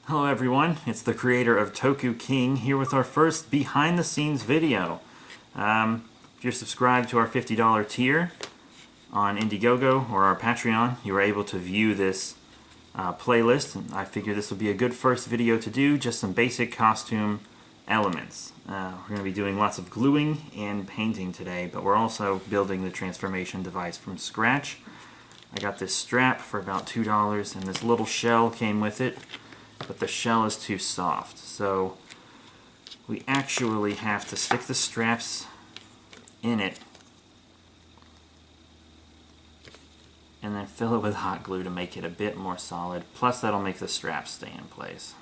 Hello everyone, it's the creator of Toku King here with our first behind the scenes video. If you're subscribed to our $50 tier on Indiegogo or our Patreon, you are able to view this playlist, and I figure this will be a good first video to do, just some basic costume elements. We're going to be doing lots of gluing and painting today, but we're also building the transformation device from scratch. I got this strap for about $2 and this little shell came with it, but the shell is too soft, so we actually have to stick the straps in it and then fill it with hot glue to make it a bit more solid, plus that'll make the straps stay in place.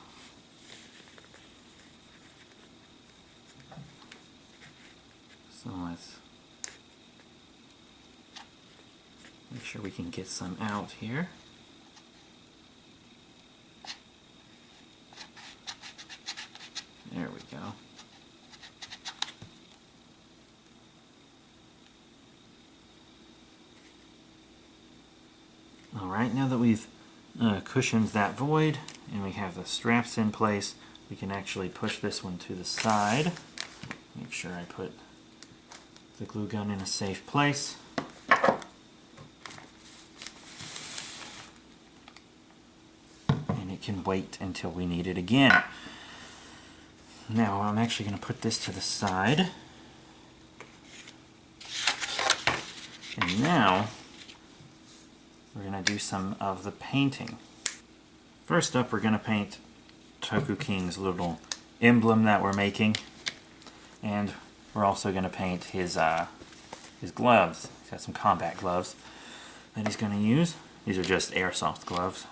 So let's make sure we can get some out here. There we go. Alright, now that we've cushioned that void and we have the straps in place, we can actually push this one to the side. Make sure I put the glue gun in a safe place. And it can wait until we need it again. Now I'm actually going to put this to the side. And now we're going to do some of the painting. First up, we're going to paint Toku King's little emblem that we're making. And we're also going to paint his gloves. He's got some combat gloves that he's going to use. These are just airsoft gloves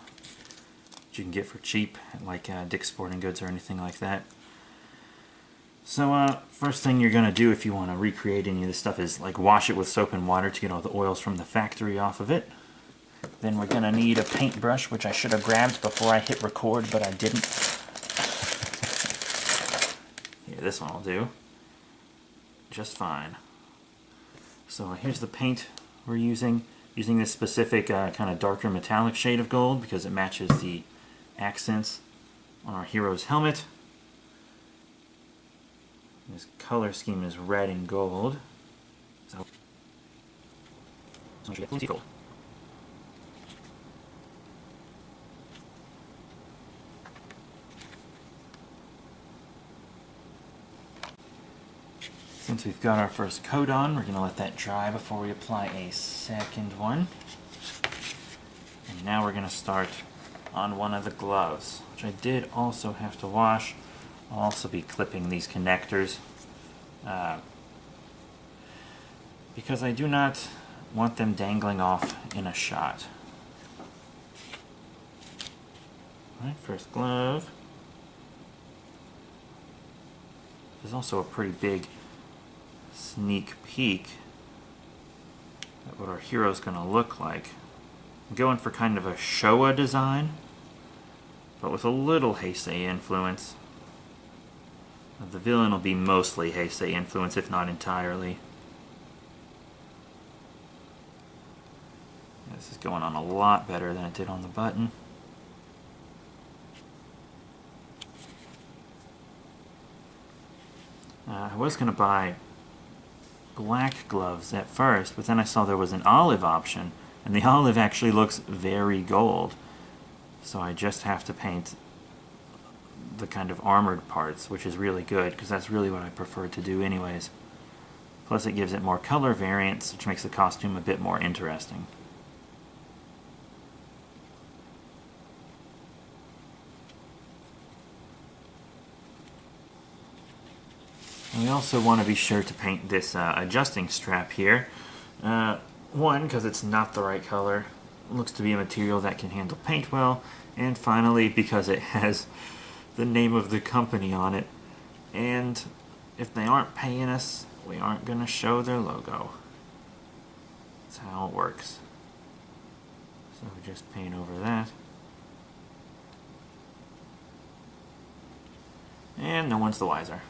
that you can get for cheap at like Dick's Sporting Goods or anything like that. So first thing you're going to do if you want to recreate any of this stuff is like wash it with soap and water to get all the oils from the factory off of it. Then we're going to need a paintbrush, which I should have grabbed before I hit record, but I didn't. Here, this one will do just fine. So here's the paint we're using. Using this specific kind of darker metallic shade of gold because it matches the accents on our hero's helmet. This color scheme is red and gold. So you get gold. Since we've got our first coat on, we're going to let that dry before we apply a second one. And now we're going to start on one of the gloves, which I did also have to wash. I'll also be clipping these connectors because I do not want them dangling off in a shot. Alright, first glove. There's also a pretty big sneak peek at what our hero's going to look like. I'm going for kind of a Showa design, but with a little Heisei influence. The villain will be mostly Heisei influence, if not entirely. This is going on a lot better than it did on the button. I was going to buy black gloves at first, but then I saw there was an olive option, and the olive actually looks very gold. So I just have to paint the kind of armored parts, which is really good, because that's really what I prefer to do anyways. Plus it gives it more color variance, which makes the costume a bit more interesting. And we also want to be sure to paint this adjusting strap here. One, because it's not the right color. It looks to be a material that can handle paint well. And finally, because it has the name of the company on it. And if they aren't paying us, we aren't going to show their logo. That's how it works. So we just paint over that. And no one's the wiser.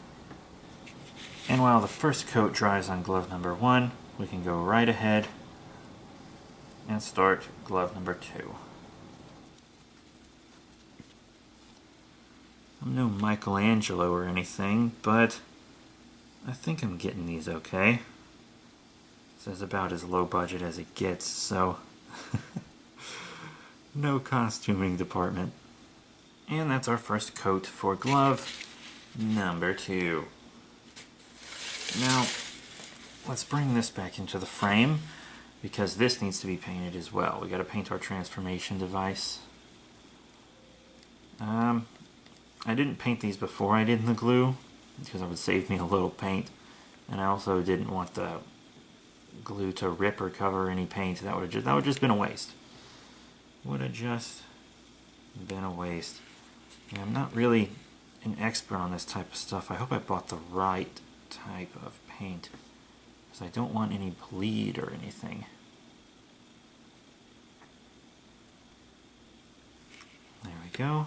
And while the first coat dries on glove number 1, we can go right ahead and start glove number 2. I'm no Michelangelo or anything, but I think I'm getting these okay. This is about as low budget as it gets, so no costuming department. And that's our first coat for glove number 2. Now, let's bring this back into the frame, because this needs to be painted as well. We got to paint our transformation device. I didn't paint these before I did the glue, because it would save me a little paint, and I also didn't want the glue to rip or cover any paint. That would have just been a waste. Would have just been a waste. Yeah, I'm not really an expert on this type of stuff. I hope I bought the right type of paint, because I don't want any bleed or anything. There we go.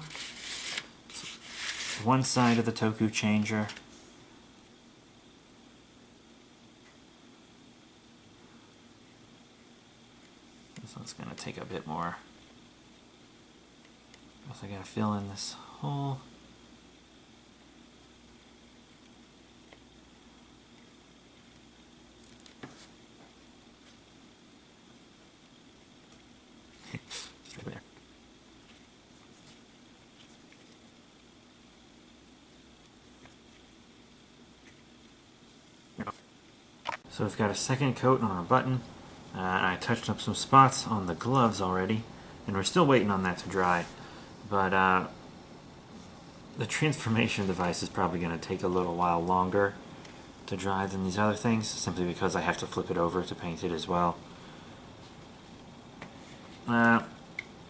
One side of the Toku changer. This one's going to take a bit more. Guess I got to fill in this hole. Just over there. So we've got a second coat on our button. I touched up some spots on the gloves already, and we're still waiting on that to dry. But the transformation device is probably going to take a little while longer to dry than these other things, simply because I have to flip it over to paint it as well. And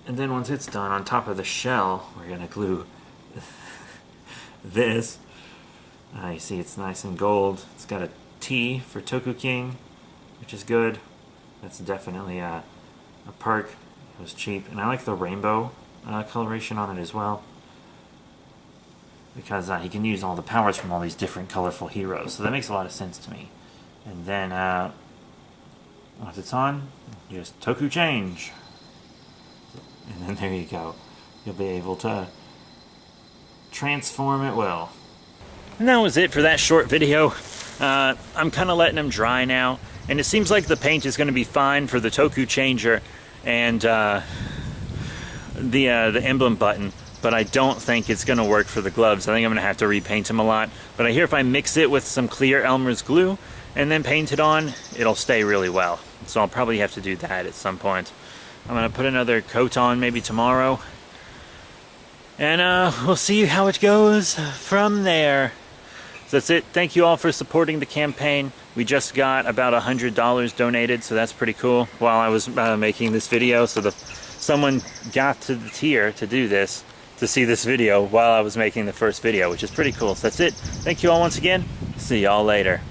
then once it's done, on top of the shell, we're going to glue this. You see it's nice and gold. It's got a T for Toku King, which is good. That's definitely a perk. It was cheap. And I like the rainbow coloration on it as well, because he can use all the powers from all these different colorful heroes. So that makes a lot of sense to me. And then once it's on, just Toku change. And then there you go. You'll be able to transform it well. And that was it for that short video. I'm kind of letting them dry now, and it seems like the paint is going to be fine for the Toku changer and the emblem button, but I don't think it's going to work for the gloves. I think I'm going to have to repaint them a lot, but I hear if I mix it with some clear Elmer's glue and then paint it on, it'll stay really well. So I'll probably have to do that at some point. I'm going to put another coat on maybe tomorrow, and we'll see how it goes from there. So that's it. Thank you all for supporting the campaign. We just got about $100 donated, so that's pretty cool while I was making this video. So someone got to the tier to do this, to see this video while I was making the first video, which is pretty cool. So that's it. Thank you all once again. See y'all later.